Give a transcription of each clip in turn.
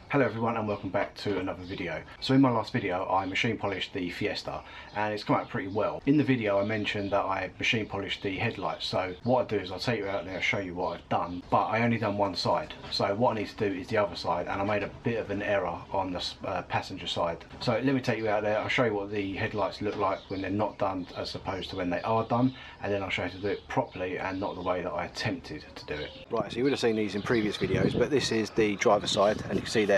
Hello everyone and welcome back to another video. So in my last video I machine polished the Fiesta and it's come out pretty well. In the video I mentioned that I machine polished the headlights, so what I do is I'll take you out there and show you what I've done, but I only done one side. So what I need to do is the other side, and I made a bit of an error on the passenger side. So let me take you out there, I'll show you what the headlights look like when they're not done as opposed to when they are done, and then I'll show you how to do it properly and not the way that I attempted to do it. Right, so you would have seen these in previous videos, but this is the driver's side, and you can see there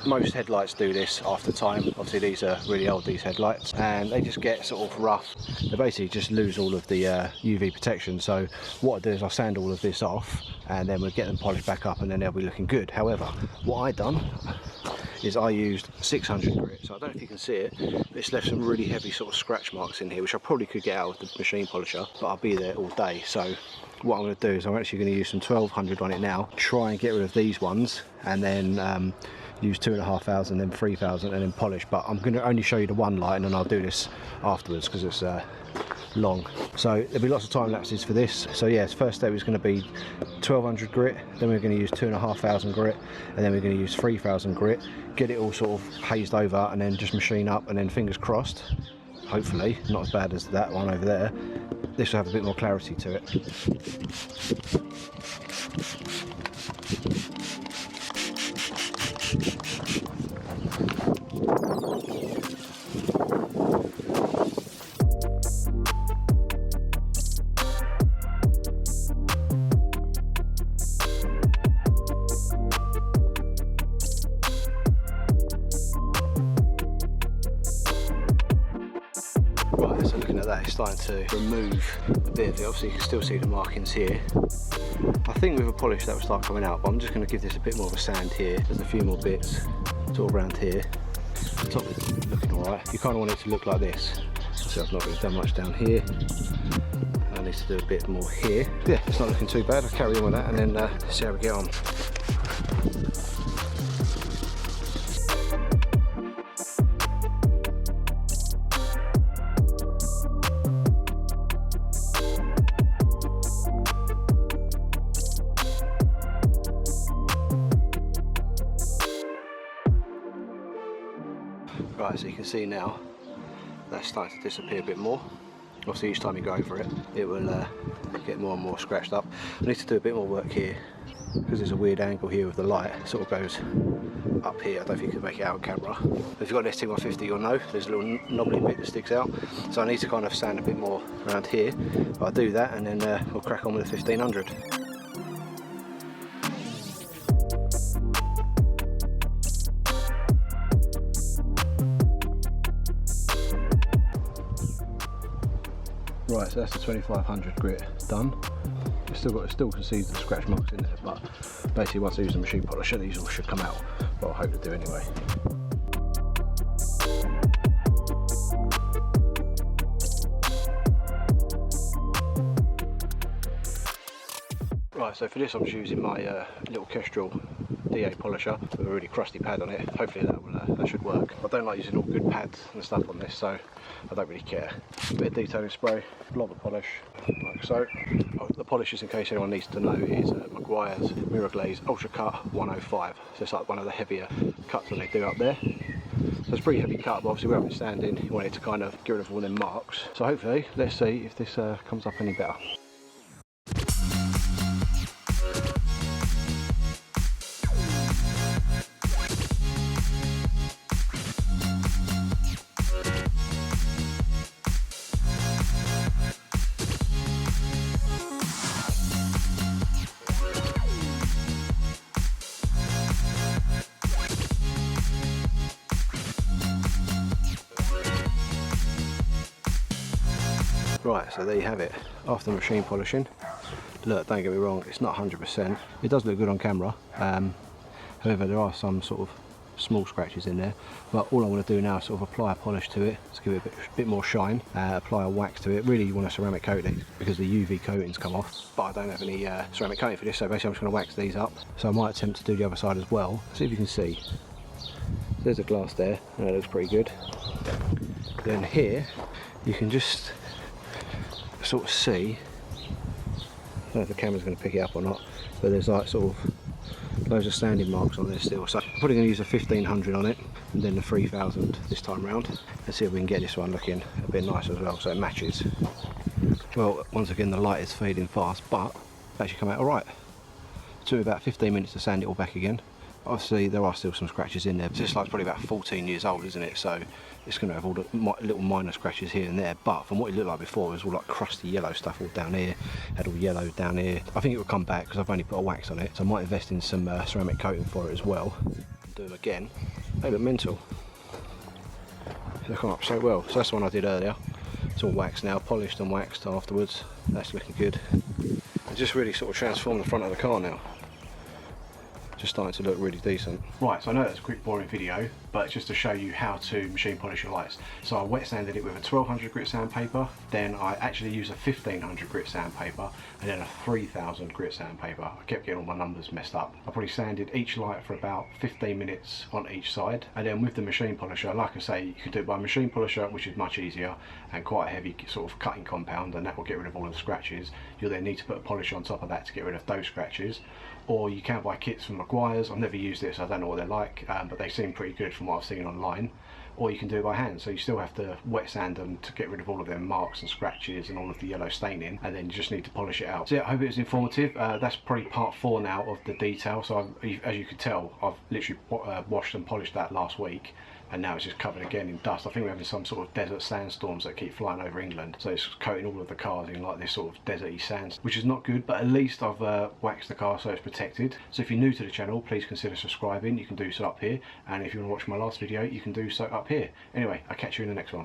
most headlights do this after time. Obviously these are really old, these headlights, and they just get sort of rough. They basically just lose all of the UV protection. So what I do is I sand all of this off and then we'll get them polished back up and then they'll be looking good. However, what I done is I used 600 grit, so I don't know if you can see it, but it's left some really heavy sort of scratch marks in here, which I probably could get out with the machine polisher, but I'll be there all day. So what I'm going to do is I'm actually going to use some 1200 on it now, try and get rid of these ones, and then use 2,500, then 3,000, and then polish. But I'm going to only show you the one light, and then I'll do this afterwards because it's long. So there'll be lots of time lapses for this. So yes, first step is going to be 1200 grit, then we're going to use 2,500 grit, and then we're going to use 3,000 grit, get it all sort of hazed over, and then just machine up, and then fingers crossed, hopefully not as bad as that one over there, this will have a bit more clarity to it. Right, so looking at that, it's starting to remove a bit of it. Obviously you can still see the markings here. I think with a polish that will start coming out, but I'm just going to give this a bit more of a sand here. There's a few more bits sort of around here. The top is looking alright. You kind of want it to look like this. So I've not really done much down here. I need to do a bit more here. Yeah, it's not looking too bad. I'll carry on with that and then see how we get on. Right, so you can see now that's starting to disappear a bit more. Obviously each time you go over it, it will get more and more scratched up. I need to do a bit more work here because there's a weird angle here with the light. It sort of goes up here. I don't think you can make it out on camera. If you've got an ST150 you'll know there's a little knobbly bit that sticks out. So I need to kind of sand a bit more around here. But I'll do that and then we'll crack on with the 1500. Right, so that's the 2500 grit done. It's still can see the scratch marks in there, but basically once I use the machine polisher these all should come out. Well, I hope to do anyway. Right, so for this I'm just using my little Kestrel DA polisher with a really crusty pad on it. Hopefully that should work. I don't like using all good pads and stuff on this, so I don't really care. A bit of detailing spray, blob of polish, like so. Oh, the polish, just in case anyone needs to know, is Meguiar's Mirror Glaze Ultra Cut 105. So it's like one of the heavier cuts that they do up there. So it's a pretty heavy cut, but obviously where it's standing, you want it to kind of get rid of all them marks. So hopefully, let's see if this comes up any better. Right, so there you have it, after machine polishing. Look, don't get me wrong, it's not 100%. It does look good on camera. However, there are some sort of small scratches in there. But all I want to do now is sort of apply a polish to it, to give it a bit more shine, apply a wax to it. Really you want a ceramic coating because the UV coatings come off. But I don't have any ceramic coating for this, so basically I'm just going to wax these up. So I might attempt to do the other side as well. See if you can see. There's a glass there, and that looks pretty good. Then here, you can just sort of see, I don't know if the camera's going to pick it up or not, but there's like sort of Loads of sanding marks on there still, so I'm probably going to use a 1500 on it and then the 3000 this time round, and see if we can get this one looking a bit nice as well, so it matches. Well, once again the light is fading fast, but it's actually come out alright. Took me about 15 minutes to sand it all back again. Obviously there are still some scratches in there. This light's probably about 14 years old, isn't it? So it's going to have all the little minor scratches here and there, but from what it looked like before, it was all like crusty yellow stuff all down here, had all yellow down here. I think it will come back because I've only put a wax on it, so I might invest in some ceramic coating for it as well. Do them again. They look mental. They come up so well. So that's the one I did earlier. It's all waxed now, polished and waxed afterwards. That's looking good. I just really sort of transformed the front of the car now. Just starting to look really decent. Right, so I know that's a quick boring video, but just to show you how to machine polish your lights. So I wet sanded it with a 1200 grit sandpaper, then I actually used a 1500 grit sandpaper, and then a 3000 grit sandpaper. I kept getting all my numbers messed up. I probably sanded each light for about 15 minutes on each side, and then with the machine polisher, like I say, you can do it by machine polisher, which is much easier and quite a heavy sort of cutting compound, and that will get rid of all of the scratches. You'll then need to put a polish on top of that to get rid of those scratches, or you can buy kits from Maguire's. I've never used it, so I don't know what they're like, but they seem pretty good from what I've seen online. Or you can do it by hand, so you still have to wet sand them to get rid of all of them marks and scratches and all of the yellow staining, and then you just need to polish it out. So yeah, I hope it was informative. That's probably part 4 now of the detail. So as you can tell, I've literally washed and polished that last week, and now it's just covered again in dust. I think we're having some sort of desert sandstorms that keep flying over England, so it's coating all of the cars in like this sort of deserty sand, which is not good, but at least I've waxed the car so it's protected. So if you're new to the channel, please consider subscribing. You can do so up here, and if you want to watch my last video, you can do so up here. Anyway, I'll catch you in the next one.